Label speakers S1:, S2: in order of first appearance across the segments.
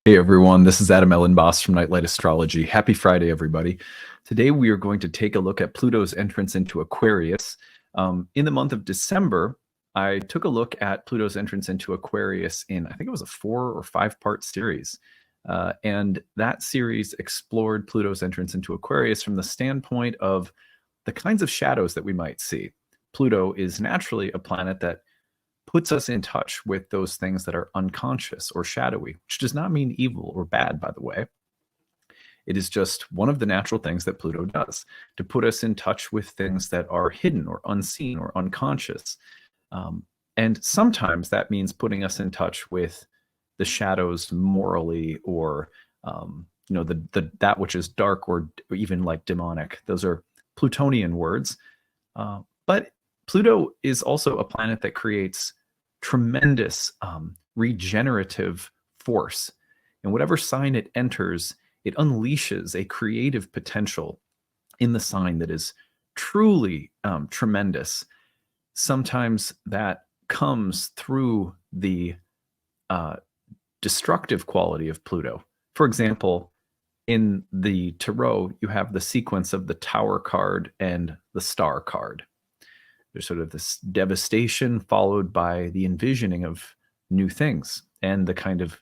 S1: Hey everyone, this is Elenbaas from Nightlight Astrology. Happy Friday, everybody. Today we are going to take a look at Pluto's entrance into Aquarius. In the month of December, I took a look at Pluto's entrance into Aquarius in, I think it was a 4 or 5 part series. And that series explored Pluto's entrance into Aquarius from the standpoint of the kinds of shadows that we might see. Pluto is naturally a planet that puts us in touch with those things that are unconscious or shadowy, which does not mean evil or bad, by the way. It is just one of the natural things that Pluto does, to put us in touch with things that are hidden or unseen or unconscious. And sometimes that means putting us in touch with the shadows morally, or that which is dark or even like demonic. Those are Plutonian words. But Pluto is also a planet that creates tremendous regenerative force. And whatever sign it enters, it unleashes a creative potential in the sign that is truly tremendous. Sometimes that comes through the destructive quality of Pluto. For example, in the tarot, you have the sequence of the Tower card and the Star card. There's sort of this devastation followed by the envisioning of new things and the kind of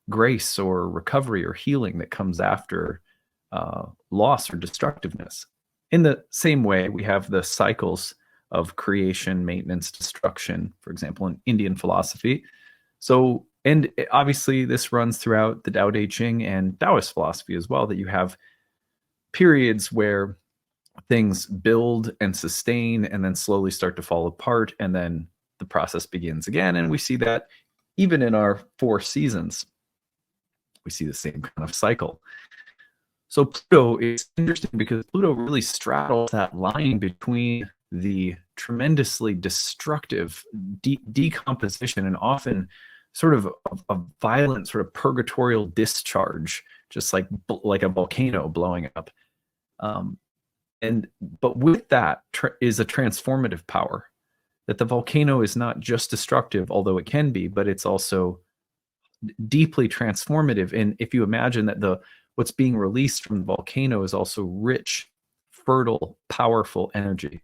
S1: grace or recovery or healing that comes after loss or destructiveness. In the same way, we have the cycles of creation, maintenance, destruction, for example, in Indian philosophy. So, and obviously this runs throughout the Tao Te Ching and Taoist philosophy as well, that you have periods where things build and sustain and then slowly start to fall apart, and then the process begins again. And we see that even in our 4 seasons, we see the same kind of cycle. So Pluto is interesting because Pluto really straddles that line between the tremendously destructive decomposition and often sort of a violent sort of purgatorial discharge, just like a volcano blowing up. But with that is a transformative power, that the volcano is not just destructive, although it can be, but it's also deeply transformative. And if you imagine that what's being released from the volcano is also rich, fertile, powerful energy.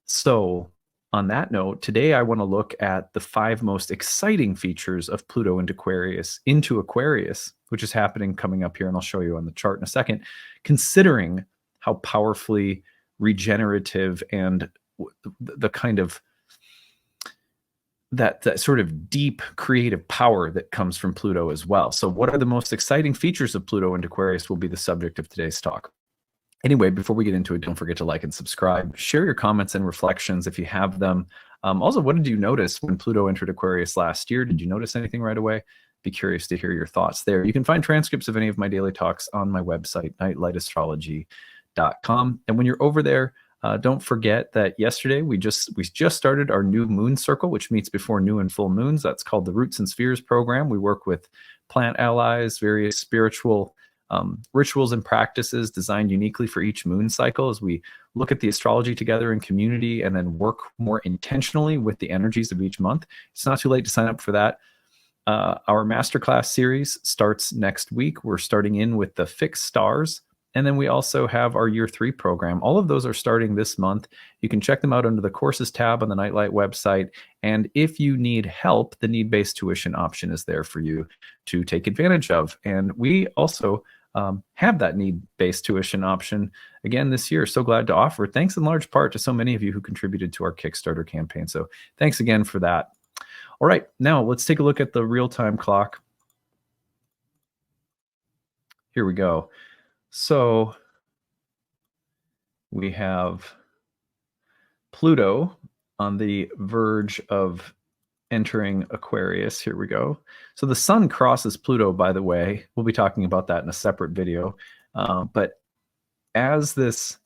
S1: So on that note, today I want to look at the 5 most exciting features of Pluto into Aquarius, which is happening coming up here, and I'll show you on the chart in a second, considering how powerfully regenerative and the kind of that sort of deep creative power that comes from Pluto as well. So what are the most exciting features of Pluto into Aquarius will be the subject of today's talk. Anyway, before we get into it, don't forget to like and subscribe. Share your comments and reflections if you have them. Also, what did you notice when Pluto entered Aquarius last year? Did you notice anything right away? Be curious to hear your thoughts there. You can find transcripts of any of my daily talks on my website, nightlightastrology.com. And when you're over there, don't forget that yesterday we just started our new moon circle, which meets before new and full moons. That's called the Roots and Spheres program. We work with plant allies, various spiritual rituals and practices designed uniquely for each moon cycle, as we look at the astrology together in community and then work more intentionally with the energies of each month. It's not too late to sign up for that. Our masterclass series starts next week. We're starting in with the fixed stars. And then we also have our year 3 program. All of those are starting this month. You can check them out under the courses tab on the Nightlight website. And if you need help, the need-based tuition option is there for you to take advantage of. And we also have that need-based tuition option again this year. So glad to offer. Thanks in large part to so many of you who contributed to our Kickstarter campaign. So thanks again for that. All right, now let's take a look at the real-time clock. Here we go. So we have Pluto on the verge of entering Aquarius. Here we go. So the sun crosses Pluto, by the way. We'll be talking about that in a separate video. But as this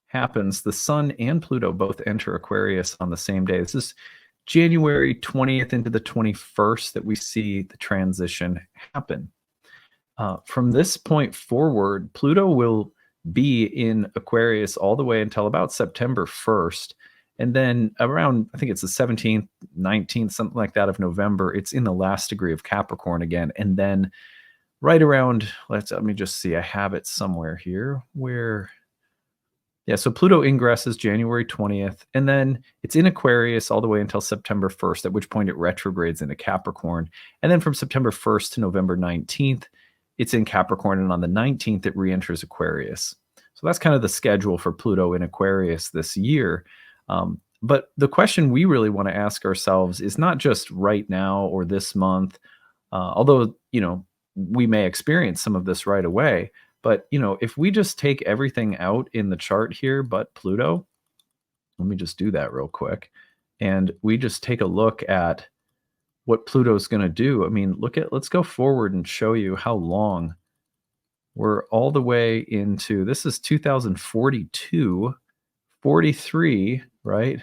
S1: happens, the sun and Pluto both enter Aquarius on the same day. This is January 20th into the 21st that we see the transition happen. From this point forward, Pluto will be in Aquarius all the way until about September 1st. And then around, I think it's the 17th, 19th, something like that of November, it's in the last degree of Capricorn again. And then right around, let me just see, I have it somewhere here where, yeah, so Pluto ingresses January 20th, and then it's in Aquarius all the way until September 1st, at which point it retrogrades into Capricorn. And then from September 1st to November 19th, it's in Capricorn, and on the 19th, it re-enters Aquarius. So that's kind of the schedule for Pluto in Aquarius this year. But the question we really want to ask ourselves is not just right now or this month, although, we may experience some of this right away. But, if we just take everything out in the chart here, but Pluto, let me just do that real quick. And we just take a look at what Pluto's going to do. I mean, let's go forward and show you how long we're all the way into, this is 2042, 43, right?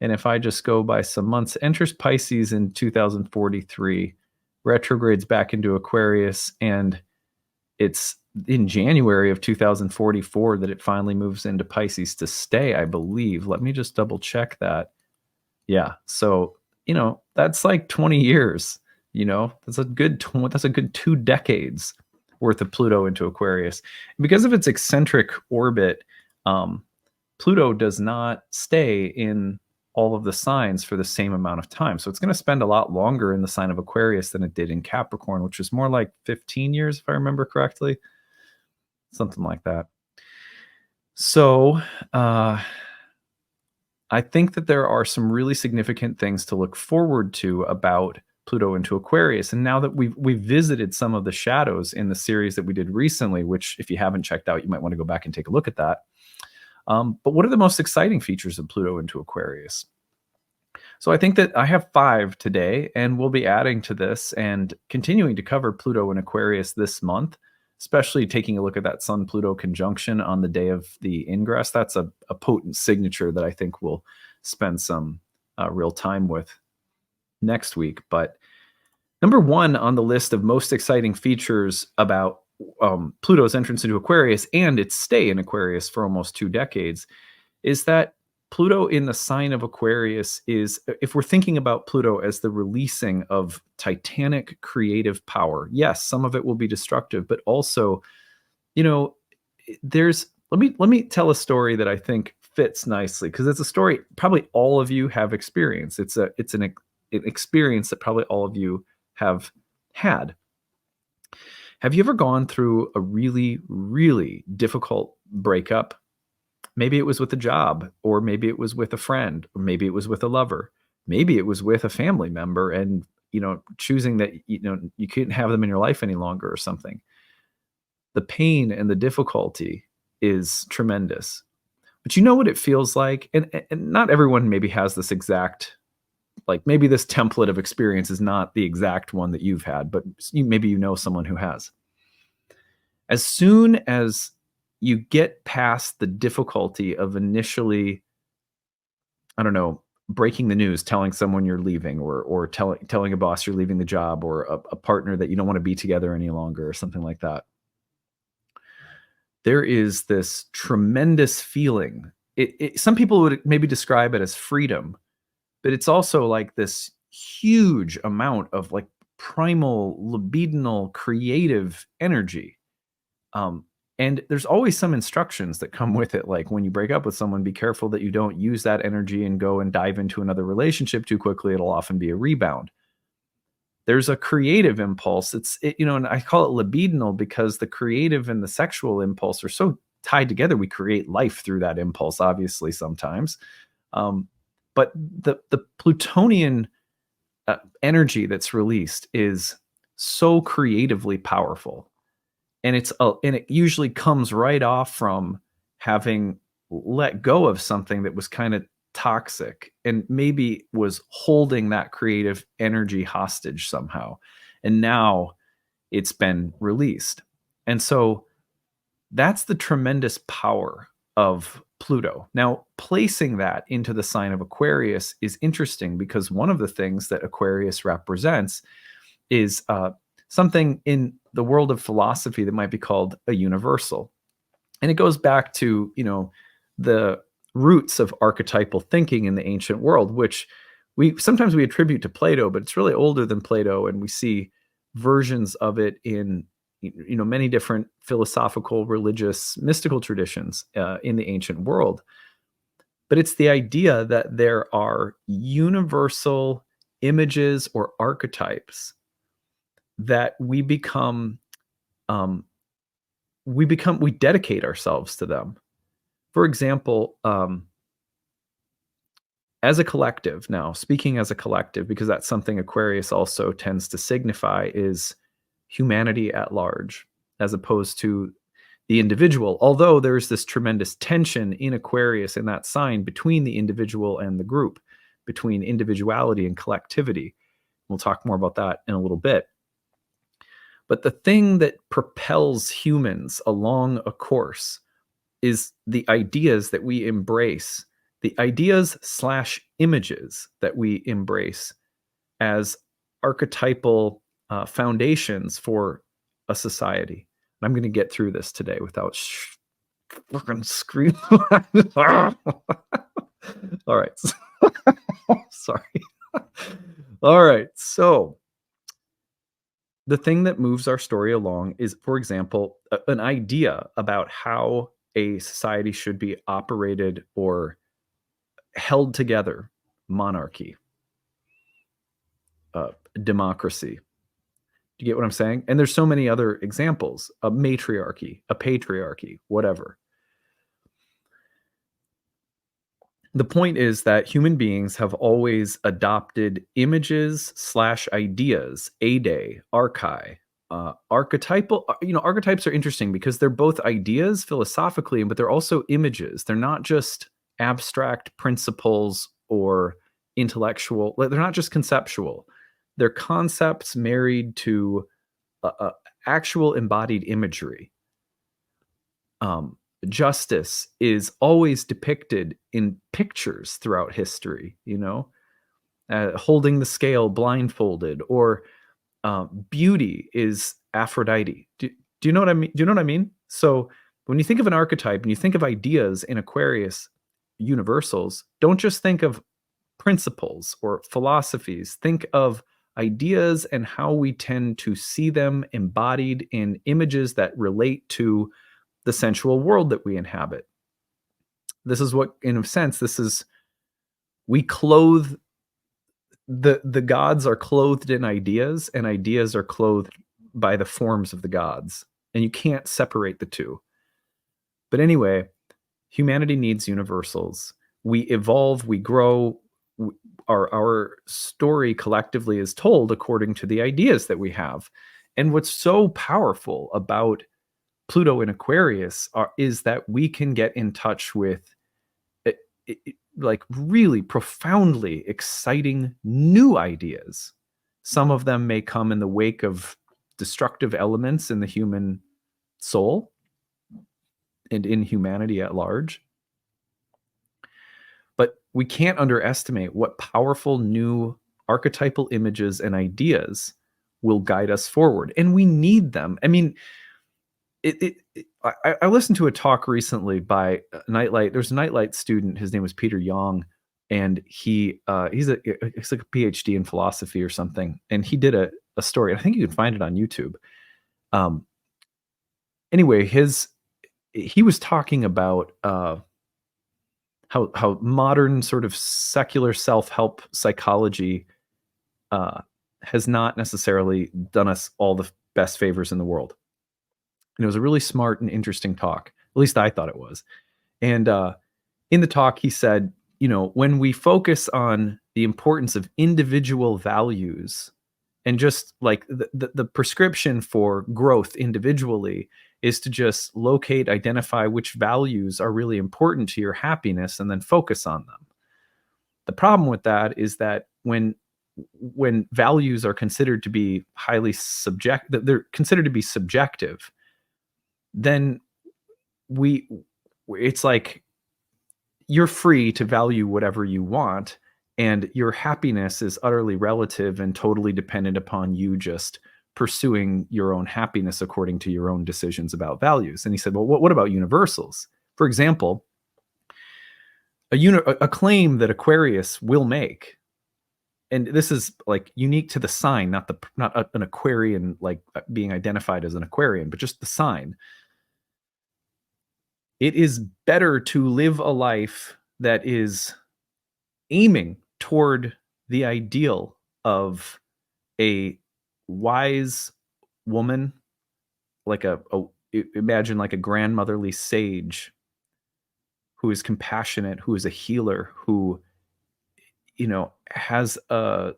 S1: And if I just go by some months, enters Pisces in 2043, retrogrades back into Aquarius, and it's in January of 2044 that it finally moves into Pisces to stay, I believe. Let me just double check that. Yeah. So, that's like 20 years, that's a good 2 decades worth of Pluto into Aquarius. Because of its eccentric orbit, Pluto does not stay in all of the signs for the same amount of time. So it's going to spend a lot longer in the sign of Aquarius than it did in Capricorn, which was more like 15 years, if I remember correctly. Something like that. So I think that there are some really significant things to look forward to about Pluto into Aquarius. And now that we've visited some of the shadows in the series that we did recently, which if you haven't checked out, you might want to go back and take a look at that. But what are the most exciting features of Pluto into Aquarius? So I think that I have 5 today, and we'll be adding to this and continuing to cover Pluto in Aquarius this month, especially taking a look at that Sun-Pluto conjunction on the day of the ingress. That's a potent signature that I think we'll spend some real time with next week. But number 1 on the list of most exciting features about Pluto's entrance into Aquarius and its stay in Aquarius for almost 2 decades is that Pluto in the sign of Aquarius is, if we're thinking about Pluto as the releasing of titanic creative power, yes, some of it will be destructive, but also, let me tell a story that I think fits nicely, because it's a story probably all of you have experienced. It's an experience that probably all of you have had. Have you ever gone through a really, really difficult breakup? Maybe it was with a job, or maybe it was with a friend, or maybe it was with a lover. Maybe it was with a family member, and, choosing that, you couldn't have them in your life any longer or something. The pain and the difficulty is tremendous. But you know what it feels like? And not everyone maybe has this exact, like, maybe this template of experience is not the exact one that you've had, but maybe you know someone who has. As soon as you get past the difficulty of initially, I don't know, breaking the news, telling someone you're leaving, or telling a boss you're leaving the job, or a partner that you don't want to be together any longer, or something like that, there is this tremendous feeling. Some people would maybe describe it as freedom, but it's also like this huge amount of like primal, libidinal, creative energy. And there's always some instructions that come with it. Like when you break up with someone, be careful that you don't use that energy and go and dive into another relationship too quickly. It'll often be a rebound. There's a creative impulse. And I call it libidinal because the creative and the sexual impulse are so tied together. We create life through that impulse, obviously, sometimes. But the Plutonian energy that's released is so creatively powerful. And it usually comes right off from having let go of something that was kind of toxic and maybe was holding that creative energy hostage somehow. And now it's been released. And so that's the tremendous power of Pluto. Now, placing that into the sign of Aquarius is interesting because one of the things that Aquarius represents is something in the world of philosophy that might be called a universal. And it goes back to, the roots of archetypal thinking in the ancient world, which we sometimes attribute to Plato, but it's really older than Plato. And we see versions of it in many different philosophical, religious, mystical traditions in the ancient world. But it's the idea that there are universal images or archetypes that we dedicate ourselves to them. For example, as a collective, now speaking as a collective, because that's something Aquarius also tends to signify, is humanity at large, as opposed to the individual. Although there's this tremendous tension in Aquarius, in that sign, between the individual and the group, between individuality and collectivity. We'll talk more about that in a little bit. But the thing that propels humans along a course is the ideas that we embrace, the ideas / images that we embrace as archetypal foundations for a society. And I'm going to get through this today without fucking screaming. All right. Sorry. All right. So the thing that moves our story along is, for example, an idea about how a society should be operated or held together: monarchy, democracy. Do you get what I'm saying? And there's so many other examples: a matriarchy, a patriarchy, whatever. The point is that human beings have always adopted images / ideas, ade, archai, archetypal. Archetypes are interesting because they're both ideas philosophically, but they're also images. They're not just abstract principles or intellectual. They're not just conceptual. They're concepts married to actual embodied imagery. Justice is always depicted in pictures throughout history, holding the scale blindfolded, or beauty is Aphrodite. Do you know what I mean? Do you know what I mean? So when you think of an archetype and you think of ideas in Aquarius universals, don't just think of principles or philosophies. Think of ideas and how we tend to see them embodied in images that relate to the sensual world that we inhabit. This is what, in a sense, we clothe, the gods are clothed in ideas, and ideas are clothed by the forms of the gods, and you can't separate the two. But anyway, humanity needs universals. We evolve, we grow. Our story collectively is told according to the ideas that we have. And what's so powerful about Pluto in Aquarius is that we can get in touch with like really profoundly exciting new ideas. Some of them may come in the wake of destructive elements in the human soul and in humanity at large. But we can't underestimate what powerful new archetypal images and ideas will guide us forward. And we need them. I mean, I listened to a talk recently by Nightlight. There's a Nightlight student. His name was Peter Young, and he's like a PhD in philosophy or something. And he did a story. I think you can find it on YouTube. Anyway, he was talking about how modern sort of secular self-help psychology has not necessarily done us all the best favors in the world. And it was a really smart and interesting talk. At least I thought it was. And in the talk, he said, when we focus on the importance of individual values, and just like the prescription for growth individually is to just locate, identify which values are really important to your happiness and then focus on them. The problem with that is that when values are considered to be they're considered to be subjective, then it's like you're free to value whatever you want, and your happiness is utterly relative and totally dependent upon you just pursuing your own happiness according to your own decisions about values. And he said, well, what about universals? For example, a claim that Aquarius will make, and this is like unique to the sign, not an Aquarian, like being identified as an Aquarian, but just the sign. It is better to live a life that is aiming toward the ideal of a wise woman, like imagine like a grandmotherly sage who is compassionate, who is a healer, who has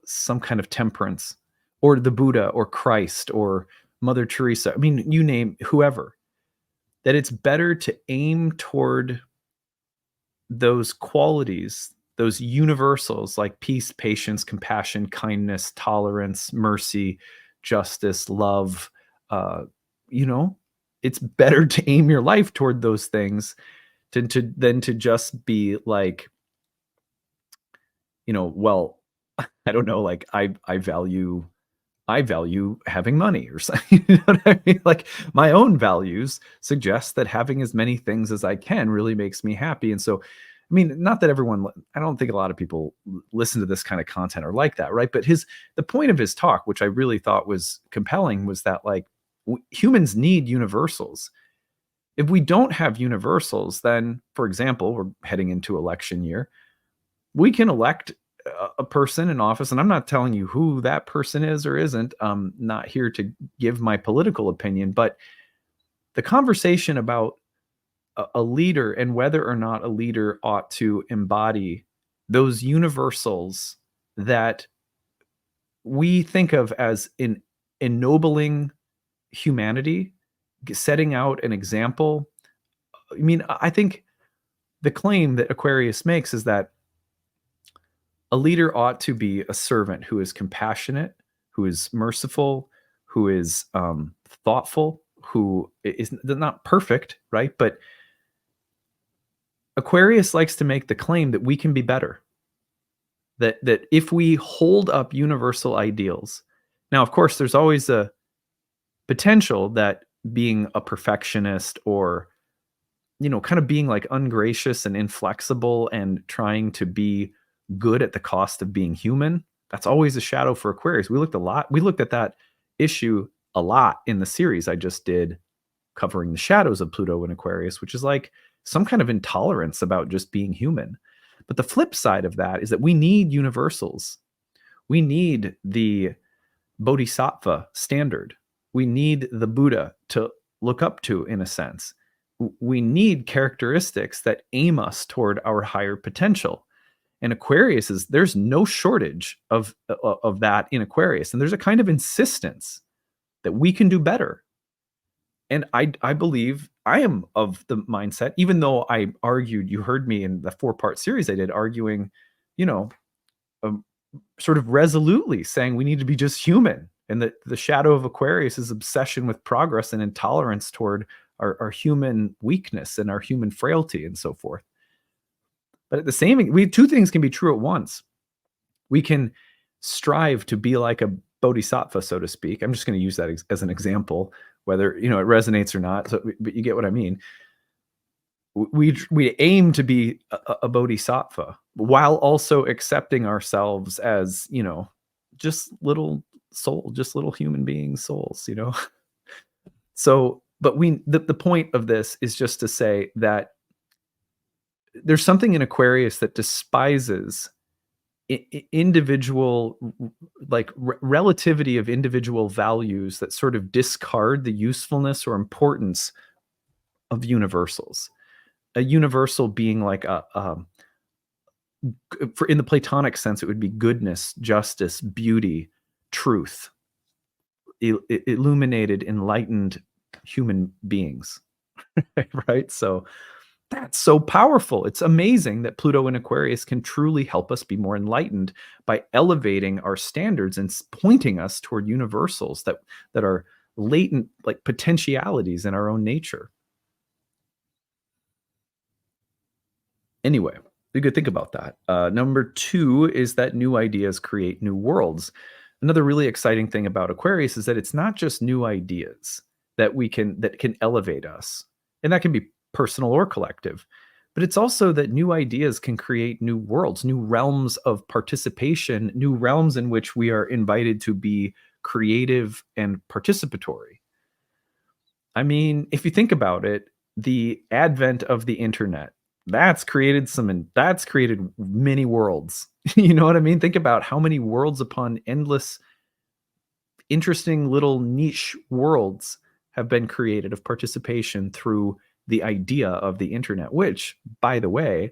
S1: some kind of temperance, or the Buddha or Christ or Mother Teresa. I mean, you name whoever. That it's better to aim toward those qualities, those universals like peace, patience, compassion, kindness, tolerance, mercy, justice, love. Uh, you know, it's better to aim your life toward those things than to just be like, well, I don't know, like I value having money or something. You know what I mean? Like my own values suggest that having as many things as I can really makes me happy. And so, I mean, not that I don't think a lot of people listen to this kind of content or like that, right? But the point of his talk, which I really thought was compelling, was that like humans need universals. If we don't have universals, then, for example, we're heading into election year, we can elect a person in office, and I'm not telling you who that person is or isn't. I'm not here to give my political opinion, but the conversation about a leader and whether or not a leader ought to embody those universals that we think of as ennobling humanity, setting out an example. I mean, I think the claim that Aquarius makes is that a leader ought to be a servant who is compassionate, who is merciful, who is thoughtful, who is not perfect, right? But Aquarius likes to make the claim that we can be better. That if we hold up universal ideals, now of course there's always a potential that being a perfectionist, or kind of being like ungracious and inflexible and trying to be good at the cost of being human, that's always a shadow for Aquarius. We looked at that issue a lot in the series I just did covering the shadows of Pluto in Aquarius, which is like some kind of intolerance about just being human. But the flip side of that is that we need universals. We need the Bodhisattva standard. We need the Buddha to look up to, in a sense. We need characteristics that aim us toward our higher potential. And Aquarius there's no shortage of that in Aquarius. And there's a kind of insistence that we can do better. And I believe I am of the mindset, even though I argued, you heard me in the 4-part series I did arguing, um, sort of resolutely saying we need to be just human, and that the shadow of Aquarius is obsession with progress and intolerance toward our human weakness and our human frailty and so forth. But at the same, two things can be true at once. We can strive to be like a bodhisattva, so to speak. I'm just going to use that as an example, whether it resonates or not. So, but you get what I mean. We aim to be a bodhisattva while also accepting ourselves as just little human beings, souls. So, but the point of this is just to say that there's something in Aquarius that despises individual, like relativity of individual values that sort of discard the usefulness or importance of universals. A universal being like in the Platonic sense, it would be goodness, justice, beauty, truth, illuminated, enlightened human beings. Right? So that's so powerful. It's amazing that Pluto in Aquarius can truly help us be more enlightened by elevating our standards and pointing us toward universals that are latent, like potentialities in our own nature. Anyway, you could think about that. Number 2 is that new ideas create new worlds. Another really exciting thing about Aquarius is that it's not just new ideas that can elevate us, and that can be personal or collective. but it's also that new ideas can create new worlds, new realms of participation, new realms in which we are invited to be creative and participatory. I mean, if you think about it, the advent of the internet, that's created many worlds. You know what I mean? Think about how many worlds upon endless interesting little niche worlds have been created of participation through the idea of the internet, which, by the way,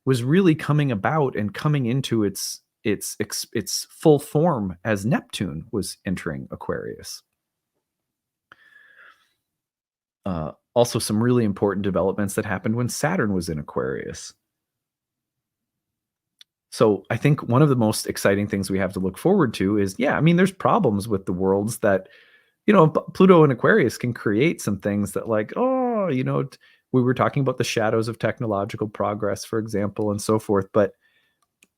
S1: was really coming about and coming into its full form as Neptune was entering Aquarius. Also, some really important developments that happened when Saturn was in Aquarius. So I think one of the most exciting things we have to look forward to is, yeah, I mean, there's problems with the worlds that, Pluto and Aquarius can create some things that, like, oh, we were talking about the shadows of technological progress, for example, and so forth. But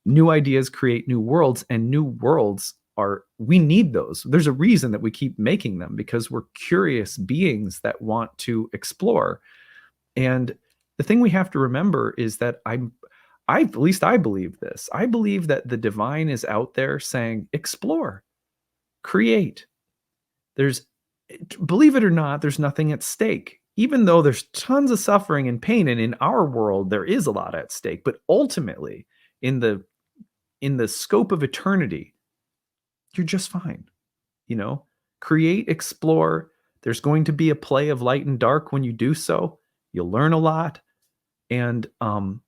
S1: new ideas create new worlds, and new worlds we need those. There's a reason that we keep making them, because we're curious beings that want to explore. And the thing we have to remember is that at least I believe this. I believe that the divine is out there saying, explore, create. Believe it or not, there's nothing at stake. Even though there's tons of suffering and pain, and in our world there is a lot at stake, but ultimately, in the scope of eternity, you're just fine. Create, explore. There's going to be a play of light and dark when you do so. You'll learn a lot, and don't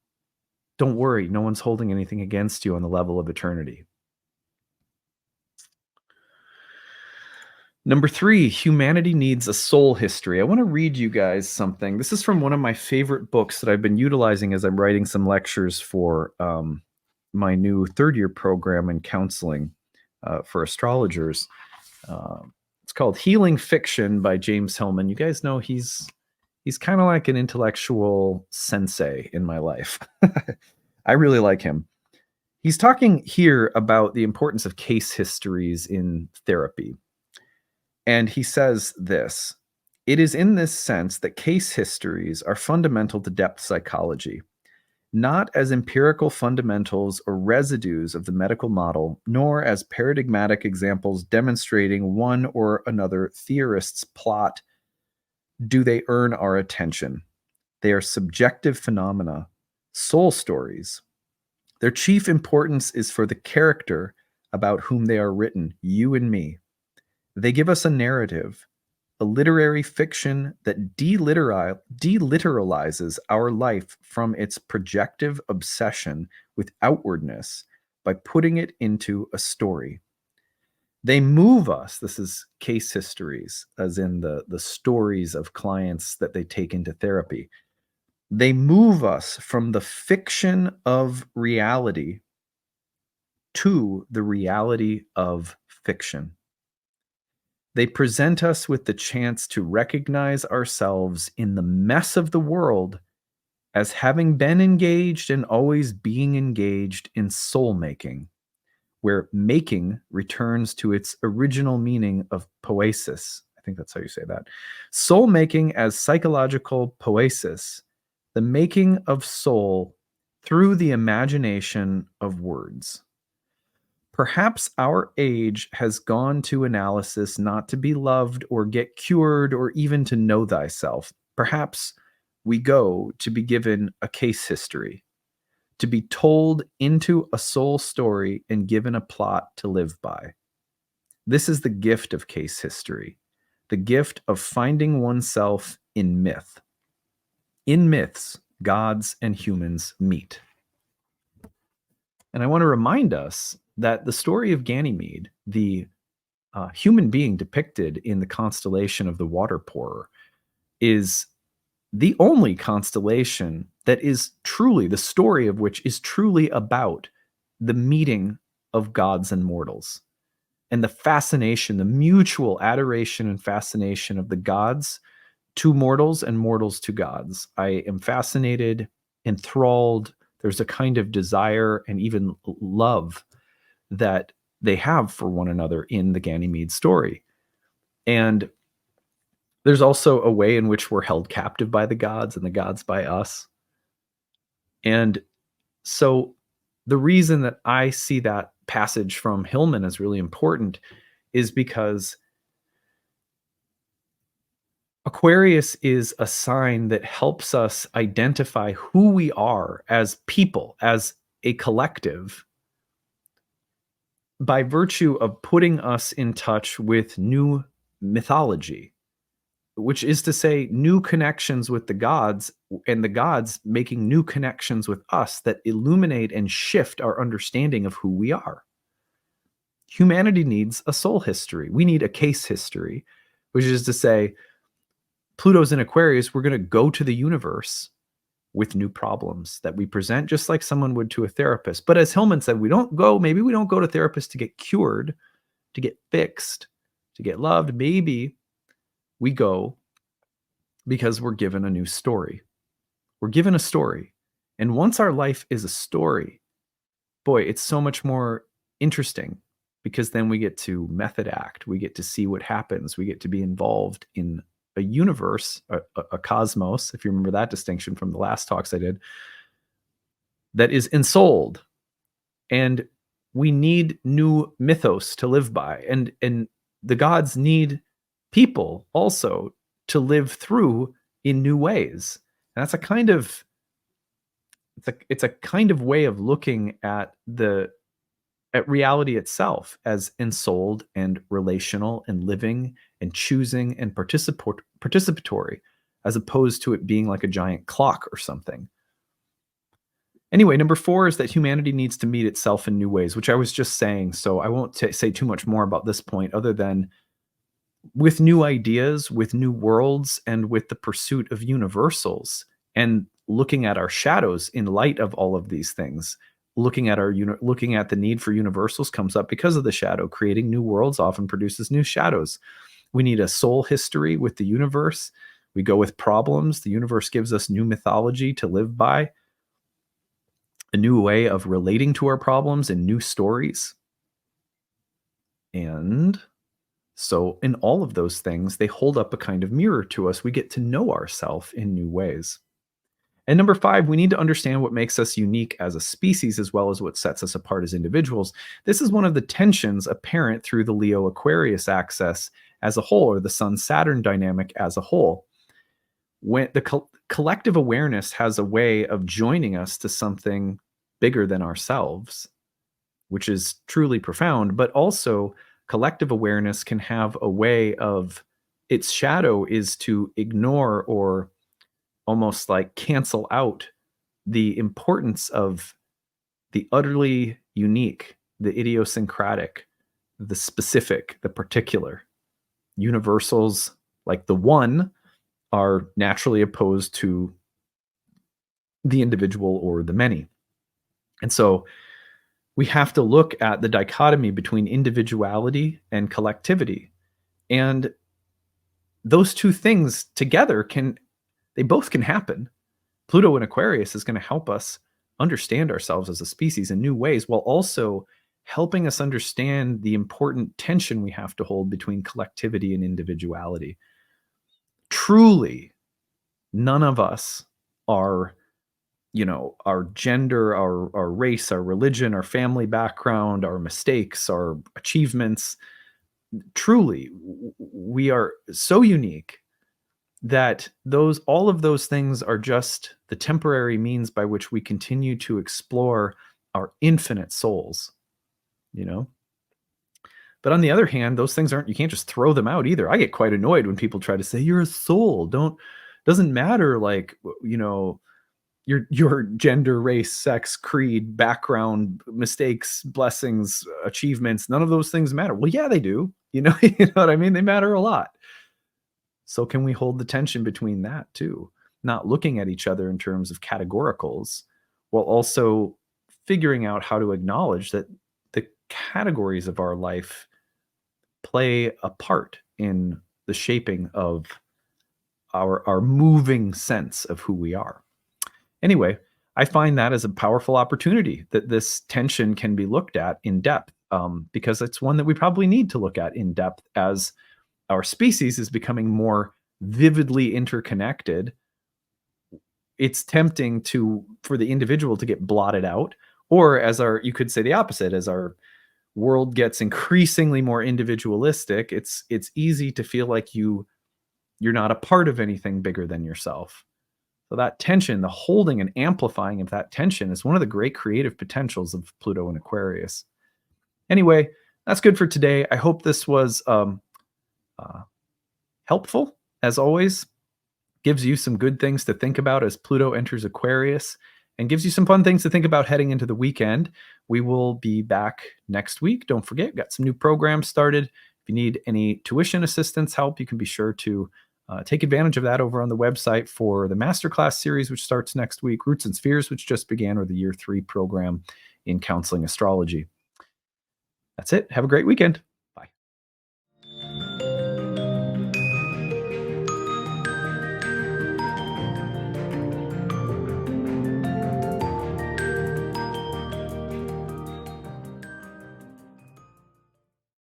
S1: worry, no one's holding anything against you on the level of eternity. Number 3, humanity needs a soul history. I want to read you guys something. This is from one of my favorite books that I've been utilizing as I'm writing some lectures for my new third-year program in counseling for astrologers. It's called Healing Fiction by James Hillman. You guys know he's kind of like an intellectual sensei in my life. I really like him. He's talking here about the importance of case histories in therapy. And he says this: it is in this sense that case histories are fundamental to depth psychology, not as empirical fundamentals or residues of the medical model, nor as paradigmatic examples demonstrating one or another theorist's plot do they earn our attention. They are subjective phenomena, soul stories. Their chief importance is for the character about whom they are written, you and me. They give us a narrative, a literary fiction that deliteralizes our life from its projective obsession with outwardness by putting it into a story. They move us, this is case histories, as in the stories of clients that they take into therapy. They move us from the fiction of reality to the reality of fiction. They present us with the chance to recognize ourselves in the mess of the world as having been engaged and always being engaged in soul making, where making returns to its original meaning of poesis. I think that's how you say that. Soul making as psychological poesis, the making of soul through the imagination of words. Perhaps our age has gone to analysis not to be loved or get cured or even to know thyself. Perhaps we go to be given a case history, to be told into a soul story and given a plot to live by. This is the gift of case history, the gift of finding oneself in myth. In myths, gods and humans meet. And I want to remind us that the story of Ganymede, the human being depicted in the constellation of the water pourer, is the only constellation that is truly, the story of which is truly about the meeting of gods and mortals, and the fascination, the mutual adoration and fascination of the gods to mortals and mortals to gods. I am fascinated, enthralled. There's a kind of desire and even love that they have for one another in the Ganymede story. And there's also a way in which we're held captive by the gods and the gods by us. And so the reason that I see that passage from Hillman as really important is because Aquarius is a sign that helps us identify who we are as people, as a collective, by virtue of putting us in touch with new mythology, which is to say, new connections with the gods, and the gods making new connections with us that illuminate and shift our understanding of who we are. Humanity needs a soul history. We need a case history, which is to say, Pluto's in Aquarius, we're going to go to the universe with new problems that we present, just like someone would to a therapist. But as Hillman said, maybe we don't go to therapists to get cured, to get fixed, to get loved. Maybe we go because we're given a new story. We're given a story. And once our life is a story, boy, it's so much more interesting, because then we get to method act. We get to see what happens. We get to be involved in a universe, a cosmos, if you remember that distinction from the last talks I did, that is ensouled. And we need new mythos to live by. And the gods need people also to live through in new ways. And that's a kind of it's a kind of way of looking at reality itself as ensouled and relational and living and choosing and participatory, as opposed to it being like a giant clock or something. Anyway, number 4 is that humanity needs to meet itself in new ways, which I was just saying. So I won't say too much more about this point, other than with new ideas, with new worlds, and with the pursuit of universals, and looking at our shadows in light of all of these things. Looking at the need for universals comes up because of the shadow. Creating new worlds often produces new shadows. We need a soul history with the universe. We go with problems. The universe gives us new mythology to live by, a new way of relating to our problems, and new stories. And so in all of those things, they hold up a kind of mirror to us. We get to know ourselves in new ways. And number 5, we need to understand what makes us unique as a species, as well as what sets us apart as individuals. This is one of the tensions apparent through the Leo-Aquarius axis as a whole, or the Sun-Saturn dynamic as a whole. When the collective awareness has a way of joining us to something bigger than ourselves, which is truly profound, but also collective awareness can have a way of, its shadow is to ignore or almost like cancel out the importance of the utterly unique, the idiosyncratic, the specific, the particular. Universals like the one are naturally opposed to the individual or the many. And so we have to look at the dichotomy between individuality and collectivity. And those two things together they both can happen. Pluto in Aquarius is going to help us understand ourselves as a species in new ways, while also helping us understand the important tension we have to hold between collectivity and individuality. Truly, none of us are, our gender, our race, our religion, our family background, our mistakes, our achievements. Truly, we are so unique that all of those things are just the temporary means by which we continue to explore our infinite souls, But on the other hand, those things you can't just throw them out either. I get quite annoyed when people try to say you're a soul. Doesn't matter, like, your gender, race, sex, creed, background, mistakes, blessings, achievements, none of those things matter. Well, yeah, they do. You know what I mean? They matter a lot. So can we hold the tension between that too? Not looking at each other in terms of categoricals, while also figuring out how to acknowledge that the categories of our life play a part in the shaping of our moving sense of who we are. Anyway, I find that as a powerful opportunity, that this tension can be looked at in depth, because it's one that we probably need to look at in depth as our species is becoming more vividly interconnected it's tempting to for the individual to get blotted out, or as our you could say the opposite, as our world gets increasingly more individualistic, it's easy to feel like you're not a part of anything bigger than yourself. So that tension, the holding and amplifying of that tension is one of the great creative potentials of Pluto and Aquarius. Anyway, that's good for today. I hope this was uh, helpful. As always, gives you some good things to think about as Pluto enters Aquarius and gives you some fun things to think about heading into the weekend. We will be back next week. Don't forget, got some new programs started. If you need any tuition assistance help, you can be sure to take advantage of that over on the website for the masterclass series, which starts next week, Roots and Spheres, which just began, or the year 3 program in counseling astrology. That's it. Have a great weekend.